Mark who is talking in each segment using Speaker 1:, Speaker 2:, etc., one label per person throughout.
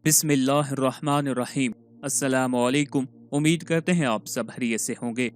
Speaker 1: बिस्मिल्लाहिर्रहमानिर्रहीम। अस्सलामुअलैकुम। उम्मीद करते हैं आप सब खैरियत से होंगे।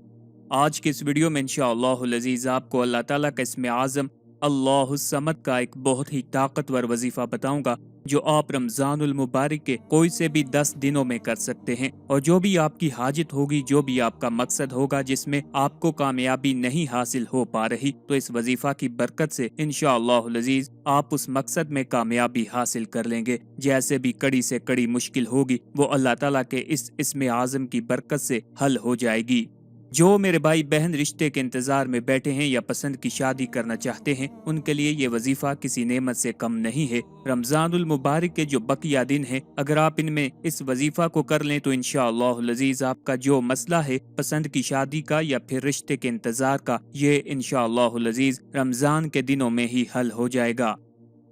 Speaker 1: आज के इस वीडियो में इंशाअल्लाहुल अज़ीज़ आपको अल्लाह ताला का इस्म आज़म अल्लाहुस समद का एक बहुत ही ताकतवर वजीफ़ा बताऊंगा जो आप रमज़ानुल मुबारक के कोई से भी 10 दिनों में कर सकते हैं। और जो भी आपकी हाजत होगी, जो भी आपका मकसद होगा जिसमें आपको कामयाबी नहीं हासिल हो पा रही, तो इस वजीफ़ा की बरकत से इंशाअल्लाहुल अज़ीज़ आप उस मकसद में कामयाबी हासिल कर लेंगे। जैसे भी कड़ी से कड़ी मुश्किल होगी वो अल्लाह ताला के इस इस्म आज़म की बरकत से हल हो जाएगी। जो मेरे भाई बहन रिश्ते के इंतजार में बैठे हैं या पसंद की शादी करना चाहते हैं, उनके लिए ये वजीफा किसी नेमत से कम नहीं है। रमजानुल मुबारक के जो बकिया दिन है, अगर आप इनमें इस वजीफा को कर लें तो इंशाअल्लाहुल अज़ीज़ आपका जो मसला है पसंद की शादी का या फिर रिश्ते के इंतजार का, ये इंशाअल्लाहुल अज़ीज़ रमजान के दिनों में ही हल हो जाएगा।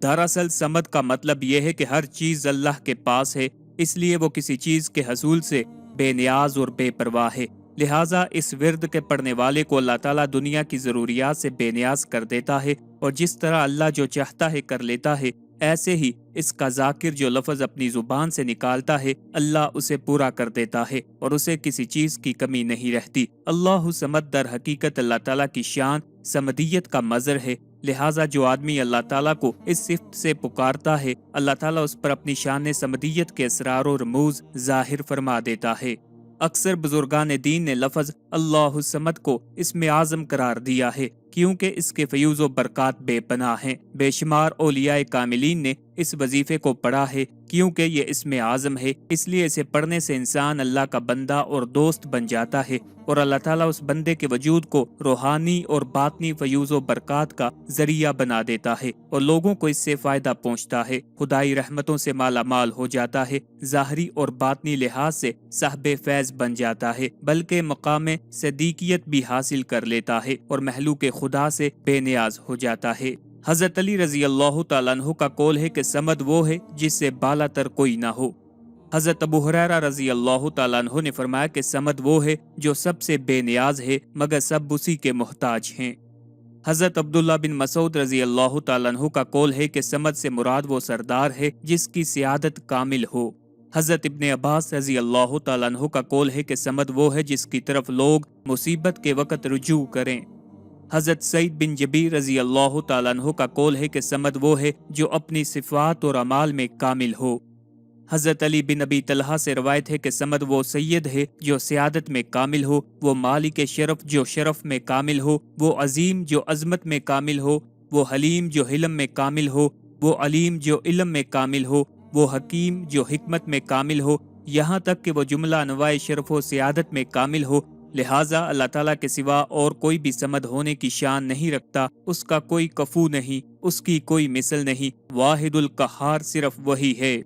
Speaker 1: दरअसल समद का मतलब यह है कि हर चीज अल्लाह के पास है, इसलिए वो किसी चीज के हसूल से बेनियाज और बेपरवाह है। लिहाजा इस विर्द के पढ़ने वाले को अल्लाह ताला दुनिया की जरूरियात से बेनियाज कर देता है, और जिस तरह अल्लाह जो चाहता है कर लेता है, ऐसे ही इसका जाकिर जो लफ्ज अपनी जुबान से निकालता है अल्लाह उसे पूरा कर देता है और उसे किसी चीज की कमी नहीं रहती। अल्लाह समद दर हकीकत अल्लाह ताला की शान समदियत का मजर है। लिहाजा जो आदमी अल्लाह ताला को इस सिफ्त से पुकारता है, अल्लाह ताला उस पर अपनी शान समदियत के असरार और रमूज जाहिर फरमा देता है। अक्सर बुजुर्गान दीन ने लफ्ज अल्लाहु समद को इसमें आज़म करार दिया है, क्योंकि इसके फयूज़ व बरक़ात बेपनाह हैं। बेशुमार औलियाए कामिलीन ने इस वजीफे को पढ़ा है, क्योंकि ये इसमें आज़म है, इसलिए इसे पढ़ने से इंसान अल्लाह का बंदा और दोस्त बन जाता है और अल्लाह ताला उस बंदे के वजूद को रूहानी और बातनी फयूज़ व बरक़ात का जरिया बना देता है और लोगों को इससे फायदा पहुँचता है। खुदाई रहमतों से माला माल हो जाता है, ज़ाहरी और बातनी लिहाज से साहब फैज़ बन जाता है, बल्कि मकाम सदीकियत भी हासिल कर लेता है और महलूक खुदा से बेनियाज हो जाता है। हजरत अली रजी अल्लाह तआला अन्हु का कौल है कि समद वो है जिससे बालातर कोई ना हो। हजरत अबू हुरैरा रजी अल्लाह तआला अन्हु ने फरमाया कि समद वो है जो सबसे बेनियाज है मगर सब उसी के मोहताज हैं। हजरत अब्दुल्ला बिन मसूद रजी अल्लाह तआला अन्हु का कौल है कि समद से मुराद वो सरदार है जिसकी सियादत कामिल हो। हजरत इब्ने अब्बास रजी अल्लाह तआला अन्हु का कौल है कि समद वो है जिसकी तरफ लोग मुसीबत के वक़्त रुजू करें। हजरत सईद बिन जबीर रजी अल्लाह तआला अन्हु का कौल है कि समद वो है जो अपनी सिफात और अमाल में कामिल हो। हजरत अली बिन अबी तलहा से रवायत है कि समद वो सैयद है जो सियादत में कामिल हो, वो मालिक शरफ जो शरफ में कामिल हो, वो अजीम जो अजमत में कामिल हो, वो हलीम जो हिलम में कामिल हो, वो अलीम जो इल्म में कामिल हो, वो हकीम जो हिकमत में कामिल हो, यहाँ तक कि वो जुमला अनवाए शरफ व सियादत में कामिल हो। लिहाजा अल्लाह ताला के सिवा और कोई भी समद होने की शान नहीं रखता, उसका कोई कफू नहीं, उसकी कोई मिसल नहीं, वाहिदुल कहार सिर्फ वही है।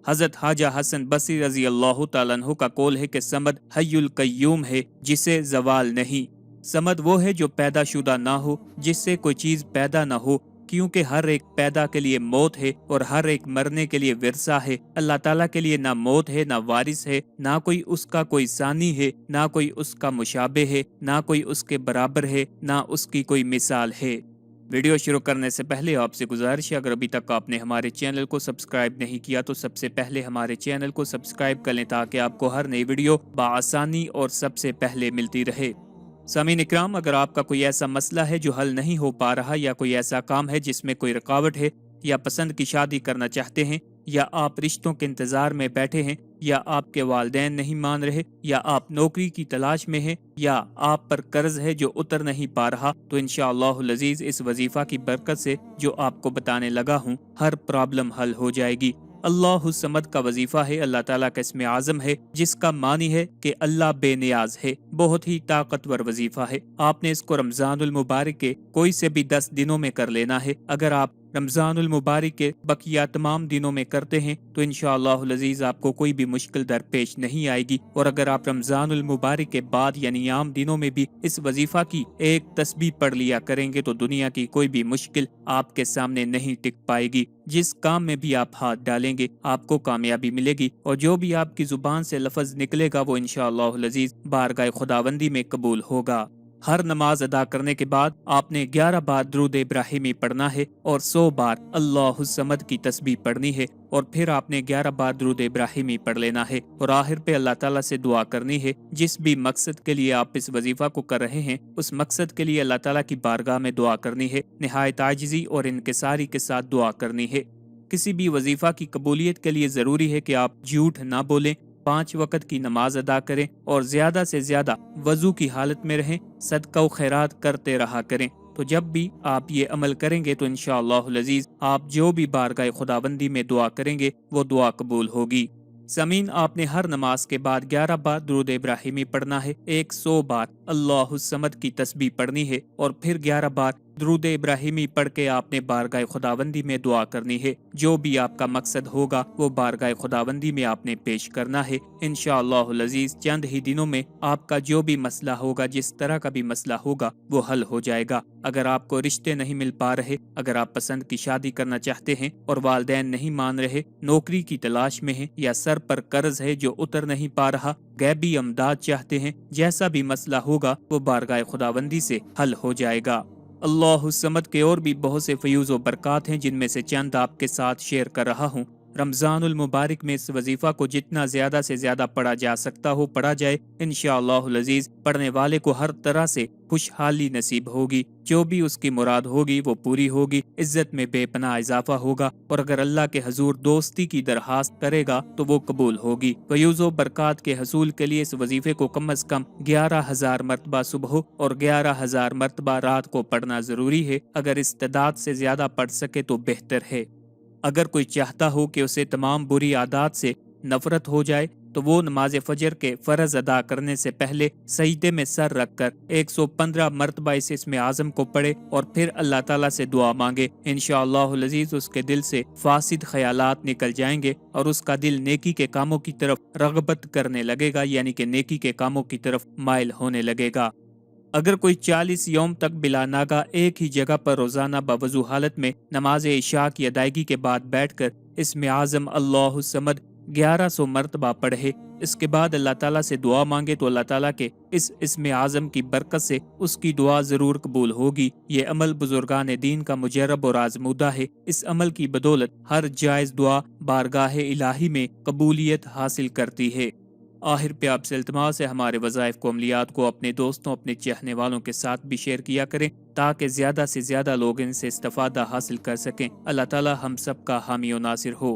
Speaker 1: हजरत हाजा हसन बसरी रजी अल्लाह तआला अन्हु का कौल है कि समद हय्युल कय्यूम है जिसे जवाल नहीं। समद वो है जो पैदा शुदा ना हो, जिससे कोई चीज पैदा ना हो, क्योंकि हर एक पैदा के लिए मौत है और हर एक मरने के लिए विरसा है। अल्लाह ताला के लिए ना मौत है, ना वारिस है, ना कोई उसका कोई सानी है, ना कोई उसका मुशाबे है, ना कोई उसके बराबर है, ना उसकी कोई मिसाल है। वीडियो शुरू करने से पहले आपसे गुजारिश है, अगर अभी तक आपने हमारे चैनल को सब्सक्राइब नहीं किया तो सबसे पहले हमारे चैनल को सब्सक्राइब कर लें ताकि आपको हर नई वीडियो बआसानी और सबसे पहले मिलती रहे। सामीन इकराम, अगर आपका कोई ऐसा मसला है जो हल नहीं हो पा रहा, या कोई ऐसा काम है जिसमें कोई रुकावट है, या पसंद की शादी करना चाहते हैं, या आप रिश्तों के इंतजार में बैठे हैं, या आपके वालिदैन नहीं मान रहे, या आप नौकरी की तलाश में हैं, या आप पर कर्ज है जो उतर नहीं पा रहा, तो इंशाअल्लाहुल अज़ीज़ इस वजीफा की बरकत से जो आपको बताने लगा हूँ हर प्रॉब्लम हल हो जाएगी। अल्लाहु समद का वजीफा है, अल्लाह ताला का इसमें आज़म है, जिसका मानी है कि अल्लाह बेनियाज है। बहुत ही ताकतवर वजीफा है। आपने इसको रमजानुल मुबारक के कोई से भी 10 दिनों में कर लेना है। अगर आप रमजानुल मुबारक के बकिया तमाम दिनों में करते हैं तो इंशाअल्लाहुल अज़ीज़ आपको कोई भी मुश्किल दरपेश नहीं आएगी। और अगर आप रमजानुल मुबारक के बाद यानी आम दिनों में भी इस वजीफा की एक तस्बीह पढ़ लिया करेंगे तो दुनिया की कोई भी मुश्किल आपके सामने नहीं टिक पाएगी। जिस काम में भी आप हाथ डालेंगे आपको कामयाबी मिलेगी, और जो भी आपकी जुबान से लफ्ज निकलेगा वो इंशाअल्लाहुल अज़ीज़ बारगाह खुदावंदी में कबूल होगा। हर नमाज अदा करने के बाद आपने 11 बार दुरूद इब्राहिमी पढ़ना है और 100 बार अल्लाहुस्समद की तस्बीह पढ़नी है और फिर आपने 11 बार दुरूद इब्राहिमी पढ़ लेना है और आखिर पे अल्लाह ताला से दुआ करनी है। जिस भी मकसद के लिए आप इस वजीफा को कर रहे हैं उस मकसद के लिए अल्लाह ताला की बारगाह में दुआ करनी है। निहायत आजिज़ी और इनकिसारी के साथ दुआ करनी है। किसी भी वजीफा की कबूलियत के लिए ज़रूरी है कि आप झूठ ना बोलें, 5 वक़्त की नमाज अदा करें और ज़्यादा से ज़्यादा वज़ू की हालत में रहें, सदका व खैरात करते रहा करें। तो जब भी आप ये अमल करेंगे तो इंशाअल्लाहुल अज़ीज़ आप जो भी बारगाह खुदाबंदी में दुआ करेंगे वो दुआ कबूल होगी। समीन, आपने हर नमाज के बाद 11 बार दुरूद इब्राहिमी पढ़ना है, 100 बार अल्लाहुस्समद की तस्बीह पढ़नी है और फिर 11 बार दुरूद इब्राहिमी पढ़ के आपने बारगाह खुदाबंदी में दुआ करनी है। जो भी आपका मकसद होगा वो बारगाह खुदाबंदी में आपने पेश करना है। इंशाअल्लाहुल अज़ीज़ चंद ही दिनों में आपका जो भी मसला होगा, जिस तरह का भी मसला होगा, वो हल हो जाएगा। अगर आपको रिश्ते नहीं मिल पा रहे, अगर आप पसंद की शादी करना चाहते हैं और वालिदैन नहीं मान रहे, नौकरी की तलाश में हैं या सर पर कर्ज है जो उतर नहीं पा रहा, गैबी अमदाद चाहते हैं, जैसा भी मसला होगा वो बारगाह खुदाबंदी से हल हो जाएगा। अल्लाहुस्समद के और भी बहुत से फयूज़ व बरक़ात हैं जिनमें से चंद आपके साथ शेयर कर रहा हूँ। रमज़ानुल मुबारक में इस वजीफ़ा को जितना ज़्यादा से ज़्यादा पढ़ा जा सकता हो पढ़ा जाए। इंशाअल्लाहुल अज़ीज़ पढ़ने वाले को हर तरह से खुशहाली नसीब होगी, जो भी उसकी मुराद होगी वो पूरी होगी, इज्जत में बेपनाह इजाफा होगा और अगर अल्लाह के हजूर दोस्ती की दरखास्त करेगा तो वो कबूल होगी। फयूज़ व बरक़ात के हसूल के लिए इस वजीफे को कम अज़ कम 11,000 मरतबा सुबह और 11,000 मरतबा रात को पढ़ना ज़रूरी है। अगर इस्तेदाद से ज़्यादा पढ़ सके तो बेहतर है। अगर कोई चाहता हो कि उसे तमाम बुरी आदत से नफरत हो जाए तो वो नमाज फजर के फ़र्ज अदा करने से पहले सजदे में सर रखकर 115 मरतबा इस इस्म आज़म को पढ़े और फिर अल्लाह ताला से दुआ मांगे। इंशाअल्लाहुल अज़ीज़ उसके दिल से फासिद ख्यालात निकल जाएंगे और उसका दिल नेकी के कामों की तरफ रगबत करने लगेगा, यानी कि नेकी के कामों की तरफ माइल होने लगेगा। अगर कोई 40 यौम तक बिला नागा एक ही जगह पर रोजाना बावजू हालत में नमाज इशा की अदायगी के बाद बैठकर इस्म आज़म अल्लाहुस्समद 1100 मरतबा पढ़े, इसके बाद अल्लाह ताला से दुआ मांगे तो अल्लाह ताला के इस इस्म आज़म की बरकत से उसकी दुआ ज़रूर कबूल होगी। ये अमल बुजुर्गान दीन का मुजरब और आजमूदा है। इस अमल की बदौलत हर जायज़ दुआ बारगाह इलाही में कबूलियत हासिल करती है। आखिर पे आपसे इल्तिमास है हमारे वज़ाइफ को, अमलियात को अपने दोस्तों, अपने चाहने वालों के साथ भी शेयर किया करें ताकि ज़्यादा से ज़्यादा लोग इनसे इस्तिफ़ादा हासिल कर सकें। अल्लाह ताला हम सब का हामी और नासिर हो।